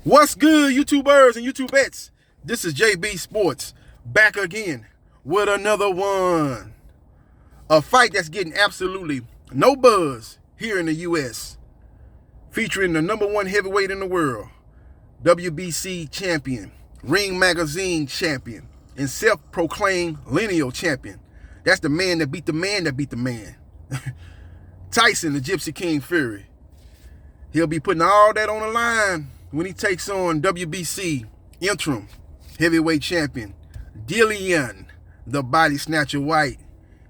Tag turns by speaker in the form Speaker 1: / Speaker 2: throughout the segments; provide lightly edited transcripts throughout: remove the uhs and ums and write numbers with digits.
Speaker 1: What's good, YouTubers and YouTubettes? This is JB Sports back again with another one. A fight that's getting absolutely no buzz here in the U.S. featuring the #1 heavyweight in the world, WBC champion, Ring Magazine champion, and self-proclaimed lineal champion. That's the man that beat the man that beat the man. Tyson, the Gypsy King Fury. He'll be putting all that on the line when he takes on WBC interim heavyweight champion, Dillian, the Body Snatcher Whyte,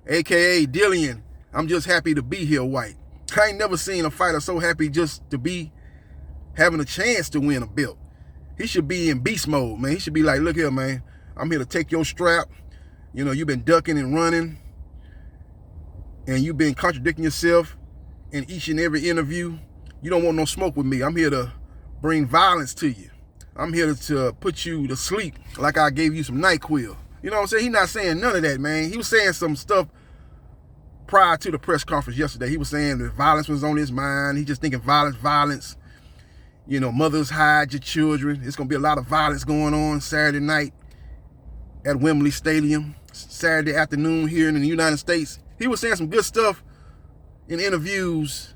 Speaker 1: a.k.a. Dillian, I'm just happy to be here, Whyte. I ain't never seen a fighter so happy just to be having a chance to win a belt. He should be in beast mode, man. He should be like, look here, man. I'm here to take your strap. You know, you've been ducking and running, and you've been contradicting yourself in each and every interview. You don't want no smoke with me. I'm here to bring violence to you. I'm here to put you to sleep like I gave you some NyQuil. You know what I'm saying? He's not saying none of that, man. He was saying some stuff prior to the press conference yesterday. He was saying that violence was on his mind. He just thinking violence. You know, mothers hide your children. It's going to be a lot of violence going on Saturday night at Wembley Stadium, Saturday afternoon here in the United States. He was saying some good stuff in interviews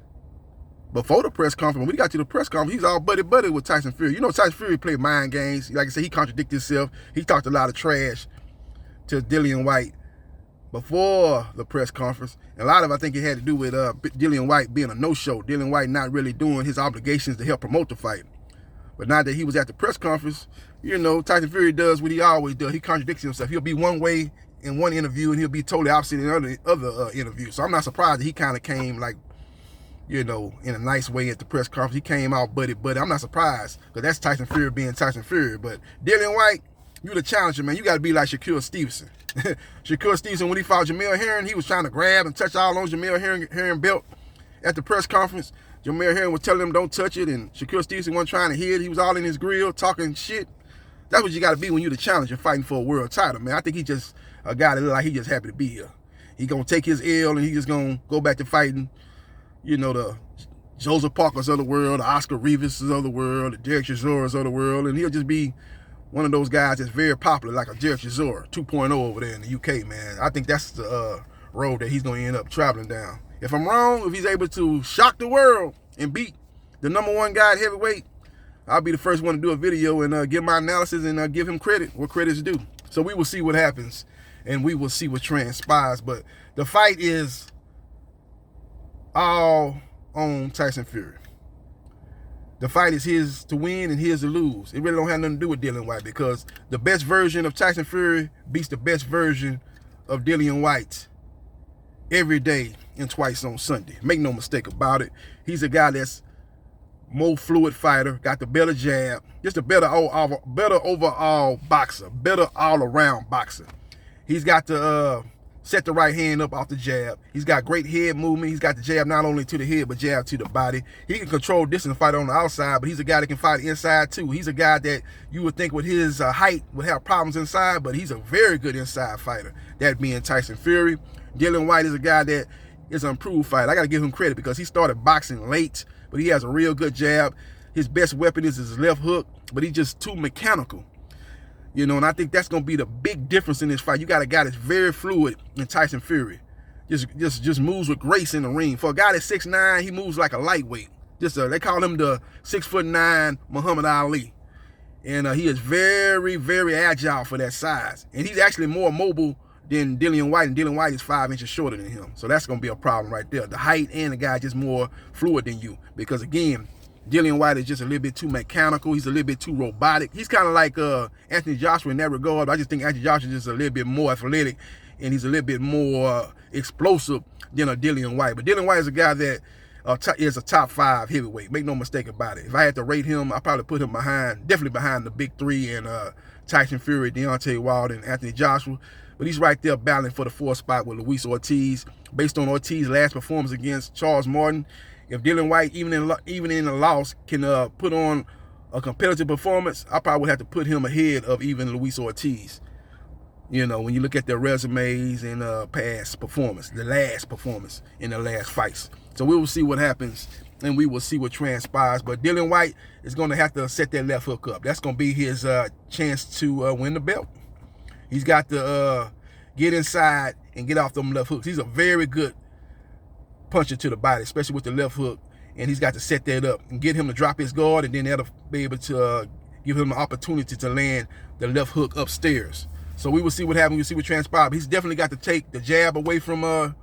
Speaker 1: before the press conference. When we got to the press conference, he's all buddy with Tyson Fury. You know, Tyson Fury played mind games. Like I said, he contradicted himself. He talked a lot of trash to Dillian Whyte before the press conference. And a lot of it, I think it had to do with Dillian Whyte being a no-show. Dillian Whyte not really doing his obligations to help promote the fight. But now that he was at the press conference, you know, Tyson Fury does what he always does. He contradicts himself. He'll be one way in one interview, and he'll be totally opposite in other interviews. So I'm not surprised that he kind of came like, you know, in a nice way at the press conference. He came out buddy. I'm not surprised, because that's Tyson Fury being Tyson Fury. But Dillian Whyte, you the challenger, man. You got to be like Shakur Stevenson. Shakur Stevenson, when he fought Jamel Herring, he was trying to grab and touch all on Jamel Herring belt at the press conference. Jamel Herring was telling him don't touch it, and Shakur Stevenson wasn't trying to hit it. He was all in his grill talking shit. That's what you got to be when you're the challenger fighting for a world title, man. I think he just a guy that look like he just happy to be here. He going to take his L, and he just going to go back to fighting, you know, the Joseph Parkers of the world, the Oscar Riveses of the world, the Derek Chisoras of the world, and he'll just be one of those guys that's very popular, like a Derek Chisora 2.0 over there in the UK, man. I think that's the road that he's going to end up traveling down. If I'm wrong, if he's able to shock the world and beat the #1 guy at heavyweight, I'll be the first one to do a video and give my analysis and give him credit where credit's due. So we will see what happens, and we will see what transpires. But the fight is all on Tyson Fury. The fight is his to win and his to lose. It really don't have nothing to do with Dillian Whyte, because the best version of Tyson Fury beats the best version of Dillian Whyte every day and twice on Sunday. Make no mistake about it. He's a guy that's more fluid fighter, got the better jab, just a better overall boxer, better all-around boxer. He's got to set the right hand up off the jab. He's got great head movement. He's got the jab not only to the head, but jab to the body. He can control distance fight on the outside, but he's a guy that can fight inside too. He's a guy that you would think with his height would have problems inside, but he's a very good inside fighter, that being Tyson Fury. Dillian Whyte is a guy that is an improved fighter. I got to give him credit, because he started boxing late, but he has a real good jab. His best weapon is his left hook, but he's just too mechanical. You know, and I think that's going to be the big difference in this fight. You got a guy that's very fluid in Tyson Fury. Just moves with grace in the ring. For a guy that's 6'9", he moves like a lightweight. They call him the 6'9" Muhammad Ali. And he is very, very agile for that size. And he's actually more mobile than Dillian Whyte, and Dillian Whyte is 5 inches shorter than him. So that's going to be a problem right there. The height and the guy just more fluid than you. Because again, Dillian Whyte is just a little bit too mechanical. He's a little bit too robotic. He's kind of like Anthony Joshua in that regard. I just think Anthony Joshua is just a little bit more athletic, and he's a little bit more explosive than a Dillian Whyte. But Dillian Whyte is a guy that is a top 5 heavyweight. Make no mistake about it. If I had to rate him, I'd probably put him definitely behind the big three, and Tyson Fury, Deontay Wilder, and Anthony Joshua. But he's right there battling for the 4th spot with Luis Ortiz. Based on Ortiz's last performance against Charles Martin, if Dillian Whyte, even in a loss, can put on a competitive performance, I probably would have to put him ahead of even Luis Ortiz. You know, when you look at their resumes and past performance, the last performance in the last fights. So we will see what happens and we will see what transpires. But Dillian Whyte is going to have to set that left hook up. That's going to be his chance to win the belt. He's got to get inside and get off them left hooks. He's a very good puncher to the body, especially with the left hook, and he's got to set that up and get him to drop his guard, and then that'll be able to give him an opportunity to land the left hook upstairs. So we will see what happens. We'll see what transpires. He's definitely got to take the jab away from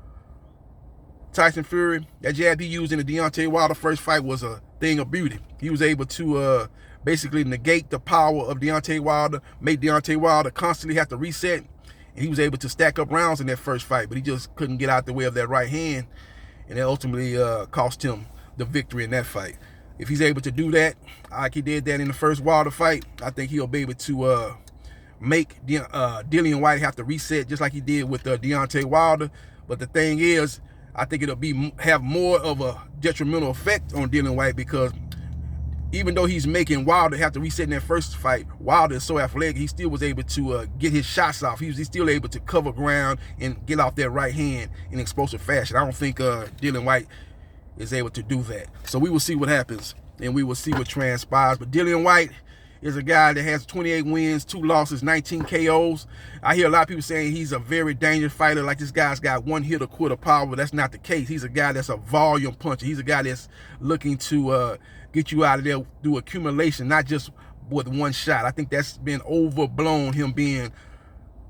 Speaker 1: Tyson Fury. That jab he used in the Deontay Wilder first fight was a thing of beauty. He was able to basically negate the power of Deontay Wilder, make Deontay Wilder constantly have to reset, and he was able to stack up rounds in that first fight, but he just couldn't get out the way of that right hand, and it ultimately cost him the victory in that fight. If he's able to do that, like he did that in the first Wilder fight, I think he'll be able to make Dillian Whyte have to reset just like he did with Deontay Wilder. But the thing is, I think it'll have more of a detrimental effect on Dillian Whyte, because even though he's making Wilder have to reset in that first fight, Wilder is so athletic, he still was able to get his shots off. He's still able to cover ground and get off that right hand in explosive fashion. I don't think Dillian Whyte is able to do that. So we will see what happens, and we will see what transpires. But Dillian Whyte is a guy that has 28 wins, 2 losses, 19 KOs. I hear a lot of people saying he's a very dangerous fighter, like this guy's got one hit or quitter power, but that's not the case. He's a guy that's a volume puncher. He's a guy that's looking to get you out of there through accumulation, not just with one shot. I think that's been overblown, him being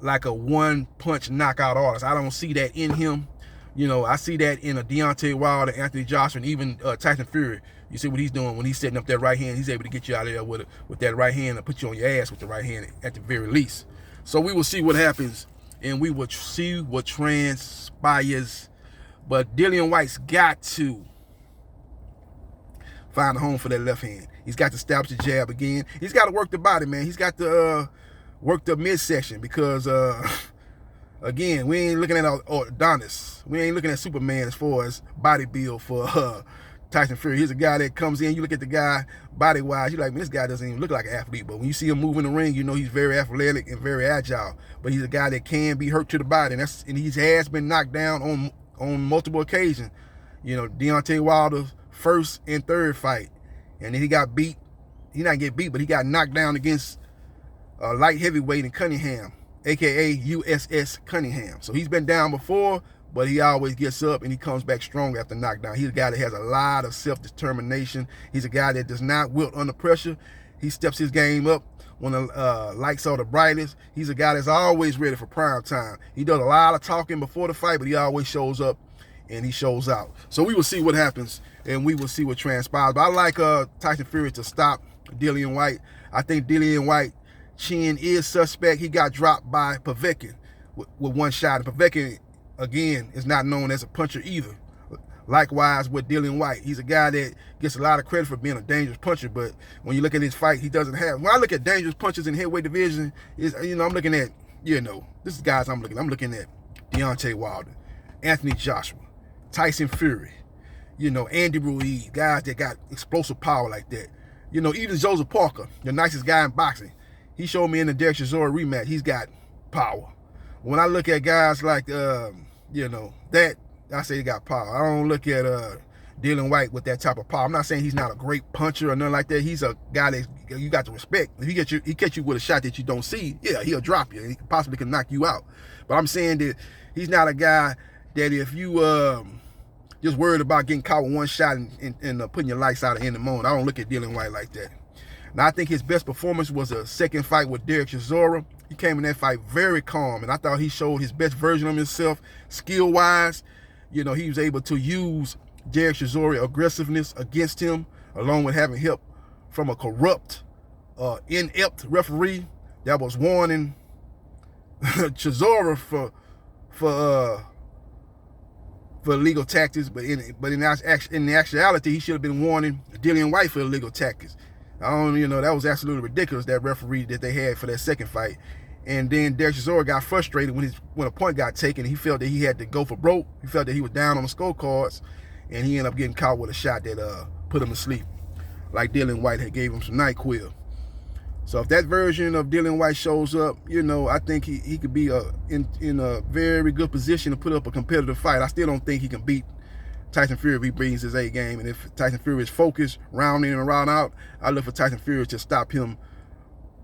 Speaker 1: like a one-punch knockout artist. I don't see that in him. You know, I see that in a Deontay Wilder, Anthony Joshua, and even Tyson Fury. You see what he's doing when he's setting up that right hand. He's able to get you out of there with that right hand and put you on your ass with the right hand at the very least. So we will see what happens, and we will see what transpires. But Dillian Whyte's got to find a home for that left hand. He's got to establish the jab again. He's got to work the body, man. He's got to work the midsection, because again, we ain't looking at Adonis. We ain't looking at Superman as far as body build for Tyson Fury. He's a guy that comes in, you look at the guy body-wise, you're like, man, this guy doesn't even look like an athlete. But when you see him move in the ring, you know he's very athletic and very agile. But he's a guy that can be hurt to the body, and he has been knocked down on multiple occasions. You know, Deontay Wilder's first and third fight, and then he got beat. He not get beat, but he got knocked down against light heavyweight in Cunningham, aka USS Cunningham. So he's been down before, but he always gets up and he comes back strong after knockdown. He's a guy that has a lot of self-determination. He's a guy that does not wilt under pressure. He steps his game up when the lights are the brightest. He's a guy that's always ready for prime time. He does a lot of talking before the fight, but he always shows up and he shows out. So we will see what happens, and we will see what transpires. But I like Tyson Fury to stop Dillian Whyte. I think Dillian Whyte chin is suspect. He got dropped by Povetkin with one shot. And Povetkin, again, is not known as a puncher either. Likewise with Dillian Whyte. He's a guy that gets a lot of credit for being a dangerous puncher, but when you look at his fight, he doesn't have. When I look at dangerous punchers in heavyweight division, I'm looking at, this is guys I'm looking at Deontay Wilder, Anthony Joshua, Tyson Fury, Andy Ruiz, guys that got explosive power like that. Even Joseph Parker, the nicest guy in boxing. He showed me in the Derek Chisora rematch, he's got power. When I look at guys like, that, I say he got power. I don't look at Dillian Whyte with that type of power. I'm not saying he's not a great puncher or nothing like that. He's a guy that you got to respect. If he catch you with a shot that you don't see, yeah, he'll drop you. He possibly can knock you out. But I'm saying that he's not a guy that if you just worried about getting caught with one shot and putting your lights out in the morning, I don't look at Dillian Whyte like that. Now, I think his best performance was a second fight with Derek Chisora. He came in that fight very calm, and I thought he showed his best version of himself skill-wise. He was able to use Derek Chisora aggressiveness against him, along with having help from a corrupt, inept referee that was warning Chisora for illegal tactics, but in actuality, he should have been warning Dillian Whyte for illegal tactics. That was absolutely ridiculous, that referee that they had for that second fight. And then Derek Chisora got frustrated when a point got taken. He felt that he had to go for broke. He felt that he was down on the scorecards, and he ended up getting caught with a shot that put him to sleep, like Dillian Whyte had gave him some NyQuil. So if that version of Dillian Whyte shows up, I think he could be in a very good position to put up a competitive fight. I still don't think he can beat Tyson Fury if he brings his A game. And if Tyson Fury is focused, round in and round out, I look for Tyson Fury to stop him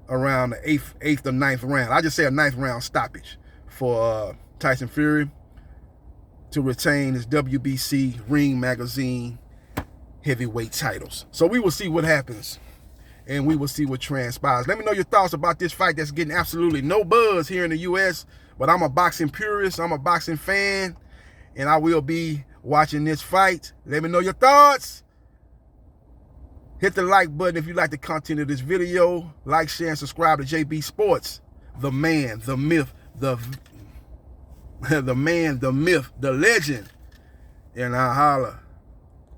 Speaker 1: around the eighth or ninth round. I just say a ninth round stoppage for Tyson Fury to retain his WBC Ring Magazine heavyweight titles. So we will see what happens, and we will see what transpires. Let me know your thoughts about this fight that's getting absolutely no buzz here in the U.S., but I'm a boxing purist, I'm a boxing fan, and I will be watching this fight. Let me know your thoughts. Hit the like button if you like the content of this video. Like, share, and subscribe to JB Sports. The man, the myth, the man, the myth, the legend. And I holla.